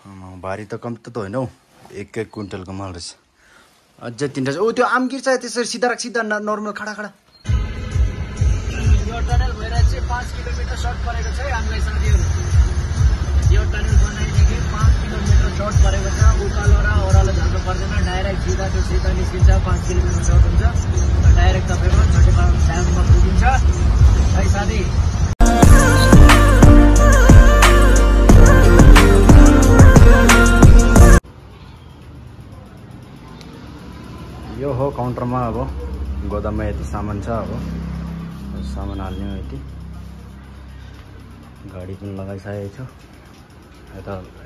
भारी त कम त होइन हौ, 1 क्विन्टलको माल रहेछ। अझै 3टा छ। ओ त्यो आमगिर चाहिँ त्यसरी सिधा राख, सिधा नर्मल खडा खडा। यो टनल भएर चाहिँ 5 किलोमिटर सर्ट परेको छ है हामीलाई साथीहरू। यो टनल बनाइदेखि 5 किलोमिटर सर्ट परेको छ। उकालो र ओह्रालो झर्नु पर्दैन, डाइरेक्ट सिधा त्यो सिधा निस्किन्छ। 5 किलोमिटर सर्ट हुन्छ र डाइरेक्ट तपाईँको 35 टाइममा पुगिन्छ है साथी। यो हो काउन्टरमा। अब गोदाममा यति सामान छ, अब सामान हाल्ने हो। यति गाडी पनि लगाइसकेको छु।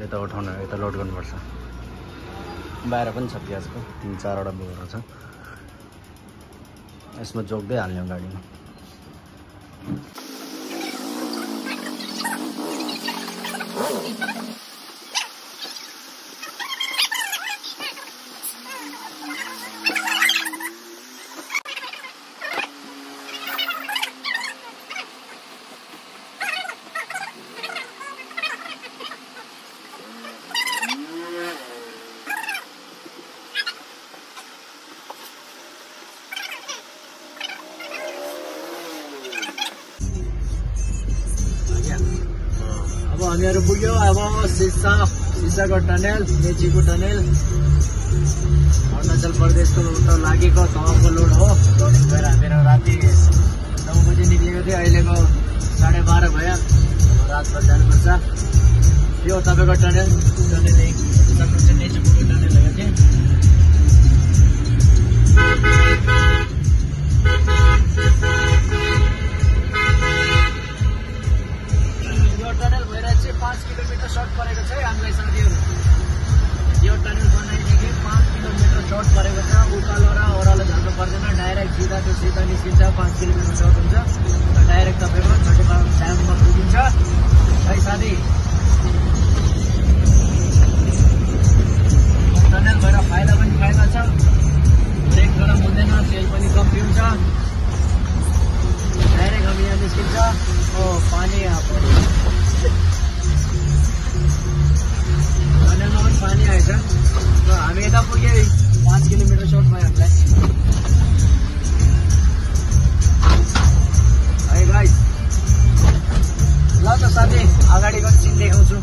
यता उठाउनु, यता लोड गर्नुपर्छ। बाहिर पनि छ प्याजको 3-4वटा बोरा छ। यसमा जोक्दै हाल्ने हो गाडीमा। अब हामीहरू पुग्यो। अब सिसाको टनेल, मेचीको टनेल, अरुणाचल प्रदेशको उता लागेको तहको लोड हो। गएर हामीहरू राति 9 बजी निक्लेको थियो, अहिलेको 12:30 भयो। रातभर जानुपर्छ। यो तपाईँको टनेल 1 मेचीको टनेल हो। चाहिँ यो टनल भएर चाहिँ 5 किलोमिटर सर्ट परेको छ है हामीलाई साथीहरू। यो टनल बनाइदेखि 5 किलोमिटर सर्ट परेको छ। उकालो र ओह्रालो झर्नु पर्दैन, डाइरेक्ट सिधा त्यो सिधा निस्किन्छ। 5 किलोमिटर सर्ट हुन्छ र डाइरेक्ट तपाईँको 35 टाइममा पुगिन्छ है साथी। टनल भएर फाइदा पनि फाइदा छ। ब्रेक गरम हुँदैन, तेल पनि कम्ती हुन्छ। डाइरेक्ट हामी यहाँ निस्किन्छ। पानी टनलमा पनि पानी आएछ र हामी यता पुगे। 5 किलोमिटर सर्ट भयो हामीलाई है गाइस। ल त साथी, अगाडिको सिन देखाउँछु।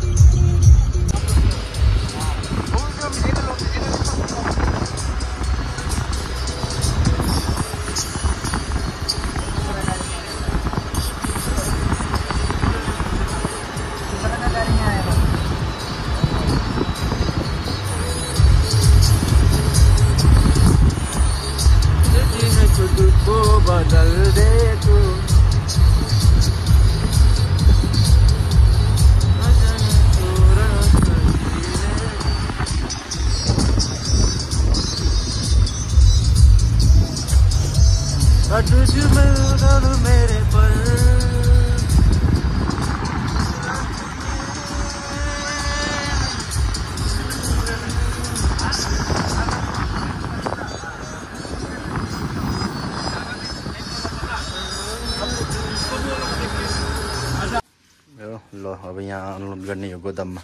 बदल दे तू तुझ मेरे पर। ल अब यहाँ अनलोड गर्ने यो गोदाममा।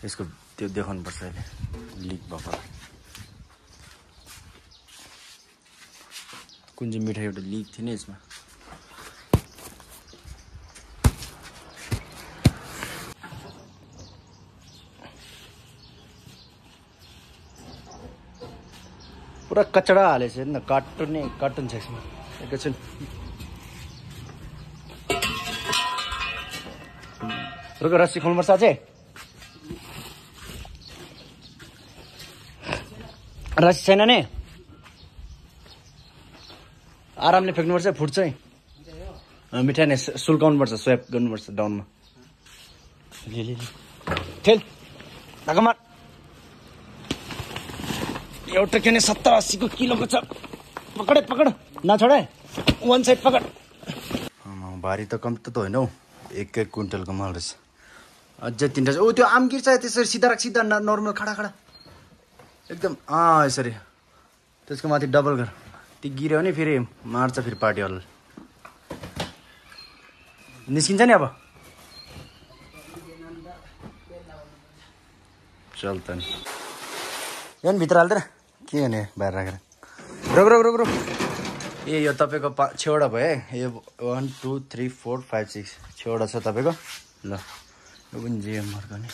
यसको त्यो देखाउनुपर्छ अहिले लिक भएको। कुन चाहिँ मिठाई एउटा लिक थियो नि यसमा। पुरा कचडा हालेछ हेर्न, कार्टुन छ यसमा। एकैछिन रुको, रस्सी खोल्नुपर्छ अझै। रस्सी छैन नि, आरामले फ्याँक्नुपर्छ, फुट्छ है। मिठाई नै सुल्काउनुपर्छ, स्वेप गर्नुपर्छ डाउनमा। ठेल धक्का मार। एउटा के 70-80 किलोको छ। पकड नछोडे, 1 साइड पकड। भारी त कम त होइन हौ, 1 क्विन्टलको माल रहेछ। अझै 3टा छ। ओ त्यो आमगिर चाहिँ त्यसरी सिधा राख, सिधा नर्मल खडा खडा एकदम। यसरी त्यसको माथि डबल गर। त्यो गिर्यो भने फेरि मार्छ, फेरि पार्टी हल निस्किन्छ नि। अब चल त नि यहाँ भित्र हाल्दैन के गर्ने बाहिर राखेर रुक रुक रुक रुक ए यो तपाईँको 6वटा भयो है यो 1 2 3 4 5 6 6वटा छ तपाईँको ल यो पनि जिएमआरको नि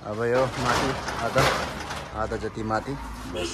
अब यो माथि आधा जति माथि बस